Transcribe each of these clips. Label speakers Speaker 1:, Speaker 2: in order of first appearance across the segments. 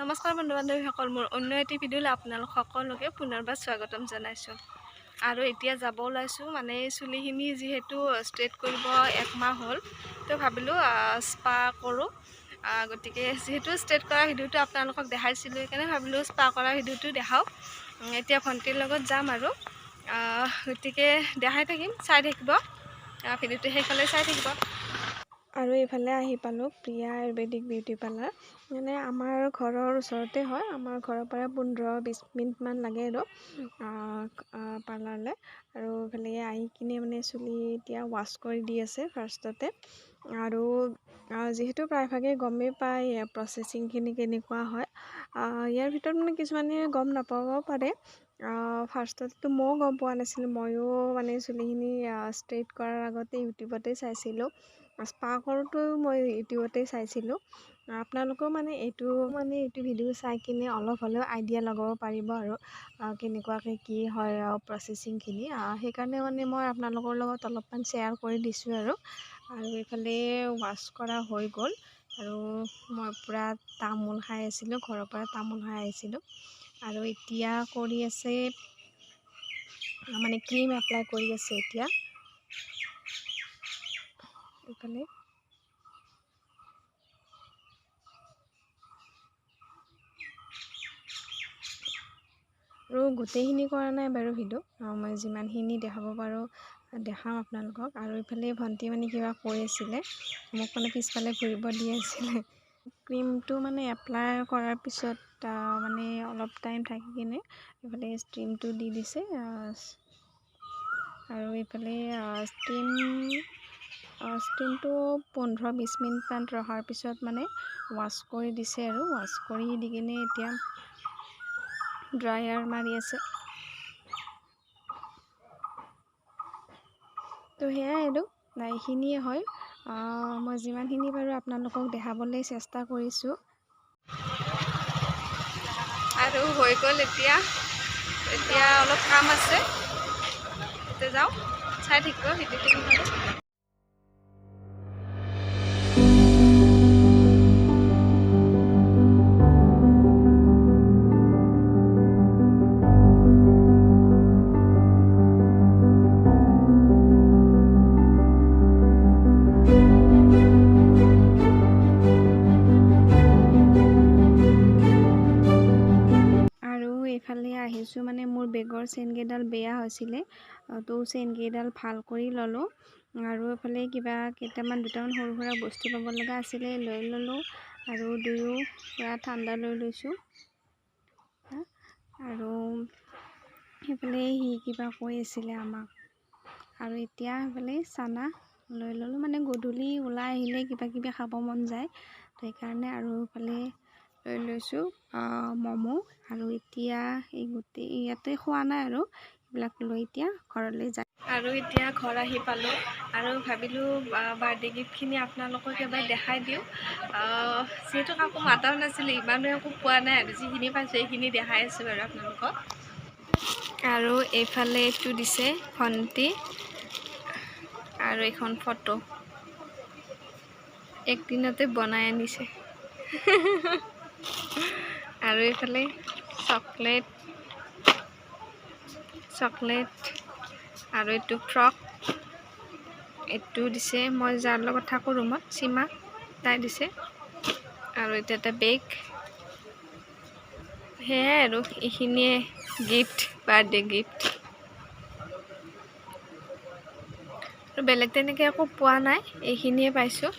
Speaker 1: নমস্কাৰ বন্ধু বান্ধৱীসকল, মোৰ অন্য এটি ভিডিঅ'লৈ আপোনালোক সকলোকে পুনৰবাৰ স্বাগতম জনাইছোঁ। আৰু এতিয়া যাব ওলাইছোঁ, মানে চুলিখিনি যিহেতু ষ্ট্ৰেট কৰিব 1 মাহ হ'ল, তো ভাবিলোঁ স্পা কৰোঁ। গতিকে যিহেতু ষ্ট্ৰেট কৰা ভিডিঅ'টো আপোনালোকক দেখাইছিলোঁ, সেইকাৰণে ভাবিলোঁ স্পা কৰা ভিডিঅ'টো দেখাওঁ। এতিয়া ভণ্টিৰ লগত যাম আৰু গতিকে দেখাই থাকিম, চাই থাকিব ভিডিঅ'টো, সেইফালে চাই থাকিব। আৰু এইফালে আহি পালোঁ প্ৰিয়া আয়ুৰ্বেদিক বিউটি পাৰ্লাৰ। মানে আমাৰ ঘৰৰ ওচৰতে হয়, আমাৰ ঘৰৰ পৰা 15-20 মিনিটমান লাগে আৰু পাৰ্লাৰলৈ। আৰু এইফালে আহি কিনে মানে চুলি এতিয়া ৱাছ কৰি দি আছে ফাৰ্ষ্টতে। আৰু যিহেতু প্ৰায়ভাগে গমেই পায় প্ৰচেছিংখিনি কেনেকুৱা হয়, ইয়াৰ ভিতৰত মানে কিছুমানে গম নাপাব পাৰে। ফাৰ্ষ্টতেতো ময়ো গম পোৱা নাছিলোঁ, ময়ো মানে চুলিখিনি ষ্ট্ৰেইট কৰাৰ আগতে ইউটিউবতে চাইছিলোঁ। স্পা কৰোঁতো মই ইউটিউবতে চাইছিলোঁ। আপোনালোকেও মানে এইটো ভিডিঅ' চাই কিনে অলপ হ'লেও আইডিয়া লগাব পাৰিব আৰু কেনেকুৱাকৈ কি হয় প্ৰচেছিংখিনি। সেইকাৰণে মানে মই আপোনালোকৰ লগত অলপমান শ্বেয়াৰ কৰি দিছোঁ আৰু এইফালে ৱাছ কৰা হৈ গ'ল। আৰু মই পূৰা তামোল খাই আছিলোঁ, ঘৰৰ পৰা তামোল খাই আহিছিলোঁ। আৰু এতিয়া কৰি আছে মানে ক্ৰীম এপ্লাই কৰি আছে এতিয়া এইফালে। আৰু গোটেইখিনি কৰা নাই বাৰু ভিডিঅ', মই যিমানখিনি দেখাব পাৰোঁ দেখাম আপোনালোকক। আৰু এইফালে ভণ্টি মানে কিবা কৈ আছিলে, মোক মানে পিছফালে ঘূৰিব দি আছিলে। ক্ৰীমটো মানে এপ্লাই কৰাৰ পিছত মানে অলপ টাইম থাকি কিনে এইফালে ষ্টিমটো দি দিছে। আৰু এইফালে ষ্টিমটো 15-20 মিনিটমান ৰখাৰ পিছত মানে ৱাছ কৰি দিছে। আৰু ৱাছ কৰি দি কিনে এতিয়া ড্ৰায়াৰ মাৰি আছে। তো সেয়াই আৰু এইখিনিয়ে হয়। মই যিমানখিনি পাৰোঁ আপোনালোকক দেখাবলৈ চেষ্টা কৰিছোঁ। আৰু হৈ গ'ল এতিয়া অলপ কাম আছে, এতিয়া যাওঁ, চাই থাকিব ভিডিঅ'টো। এইফালে আহিছোঁ, মানে মোৰ বেগৰ চেইনকেইডাল বেয়া হৈছিলে, তো চেইনকেইডাল ভাল কৰি ল'লোঁ। আৰু এইফালে দুটামান সৰু সুৰা বস্তু ল'ব লগা আছিলে, লৈ ল'লোঁ। আৰু দুয়ো পূৰা ঠাণ্ডা লৈ লৈছোঁ। আৰু সেইফালে সি কিবা কৈ আছিলে আমাক। আৰু এতিয়া সেইফালে চানা লৈ ল'লোঁ, মানে গধূলি ওলাই আহিলে কিবা খাব মন যায়, তো সেইকাৰণে। আৰু এইফালে লৈ লৈছোঁ ম'ম'। আৰু এতিয়া ইয়াতে খোৱা নাই, আৰু এইবিলাক লৈ এতিয়া ঘৰলৈ যায়। আৰু এতিয়া ঘৰ আহি পালোঁ, আৰু ভাবিলোঁ বাৰ্থডে গিফ্টখিনি আপোনালোকক এবাৰ দেখাই দিওঁ। যিহেতু কাকো মাতাও নাছিলোঁ, ইমানো একো পোৱা নাই, আৰু যিখিনি পাইছোঁ সেইখিনি দেখাই আছোঁ বাৰু আপোনালোকক। আৰু এইফালে এইটো দিছে ভণ্টি, আৰু এখন ফটো একদিনতে বনাই আনিছে। আৰু এইফালে চকলেট, আৰু এইটো ফ্ৰক, এইটো দিছে মই যাৰ লগত থাকোঁ ৰুমত, সীমা, তাই দিছে। আৰু এটা বেগ। সেয়াই আৰু এইখিনিয়ে গিফ্ট, বাৰ্থডে গিফ্ট। আৰু বেলেগ তেনেকৈ একো পোৱা নাই, এইখিনিয়ে পাইছোঁ।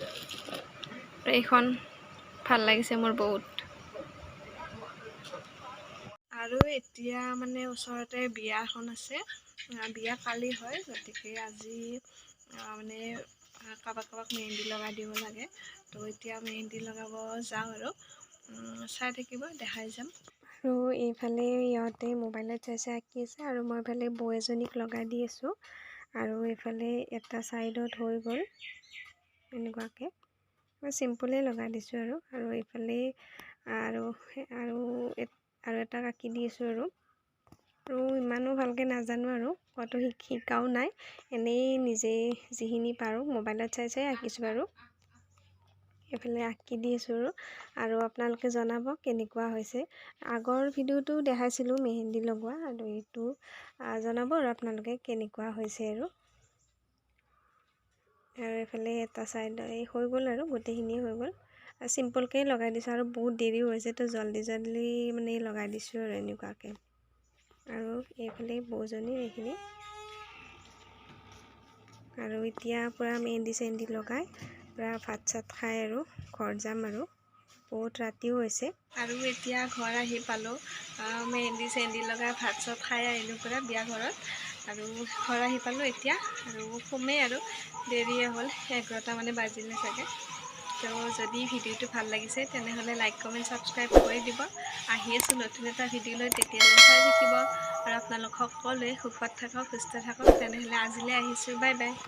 Speaker 1: আৰু এইখন ভাল লাগিছে মোৰ বহুত। আৰু এতিয়া মানে ওচৰতে বিয়া এখন আছে, বিয়া কালি হয়, গতিকে আজি মানে কাৰোবাক মেহেন্দি লগাই দিব লাগে। তো এতিয়া মেহেন্দি লগাব যাওঁ, আৰু চাই থাকিব, দেখাই যাম। আৰু এইফালে ইহঁতে মোবাইলত চাই আঁকি আছে, আৰু মই এইফালে বৌ এজনীক লগাই দি আছোঁ। আৰু এইফালে এটা ছাইডত হৈ গ'ল এনেকুৱাকৈ, মই চিম্পুলেই লগাই দিছোঁ। আৰু এইফালে আৰু এটা আঁকি দি আছোঁ। আৰু ইমানো ভালকৈ নাজানো, আৰু কতো শিকাও নাই, এনেই নিজেই যিখিনি পাৰোঁ মোবাইলত চাই আঁকিছোঁ। আৰু এইফালে আঁকি দি আছোঁ আৰু আপোনালোকে জনাব কেনেকুৱা হৈছে। আগৰ ভিডিঅ'টো দেখাইছিলোঁ মেহেন্দি লগোৱা, আৰু এইটো জনাব আৰু আপোনালোকে কেনেকুৱা হৈছে আৰু এইফালে এটা ছাইড হৈ গ'ল আৰু গোটেইখিনি হৈ গ'ল। চিম্পলকৈ লগাই দিছোঁ আৰু বহুত দেৰিও হৈছে, তো জল্দি মানে লগাই দিছোঁ আৰু এনেকুৱাকৈ। আৰু এইফালে বৌজনীৰ এইখিনি, আৰু এতিয়া পূৰা মেহেন্দি চেহেন্দি লগাই পূৰা ভাত চাত খাই আৰু ঘৰ যাম, আৰু বহুত ৰাতিও হৈছে। আৰু এতিয়া ঘৰ আহি পালোঁ, মেহেন্দি চেহেন্দি লগাই ভাত চাত খাই আহিলোঁ পূৰা বিয়া ঘৰত, আৰু ঘৰ আহি পালোঁ এতিয়া, আৰু শুমেই আৰু দেৰিয়ে হ'ল, 11টা মানে বাজিলে চাগে। তো যদি ভিডিঅ'টো ভাল লাগিছে তেনেহ'লে লাইক কমেণ্ট ছাবস্ক্ৰাইব কৰি দিব। আহি আছোঁ নতুন এটা ভিডিঅ' লৈ, তেতিয়ালৈ চাই থাকিব। আৰু আপোনালোক সকলোৱে সুখত থাকক, সুস্থ থাকক। তেনেহ'লে আজিলৈ আহিছোঁ, বাই বাই।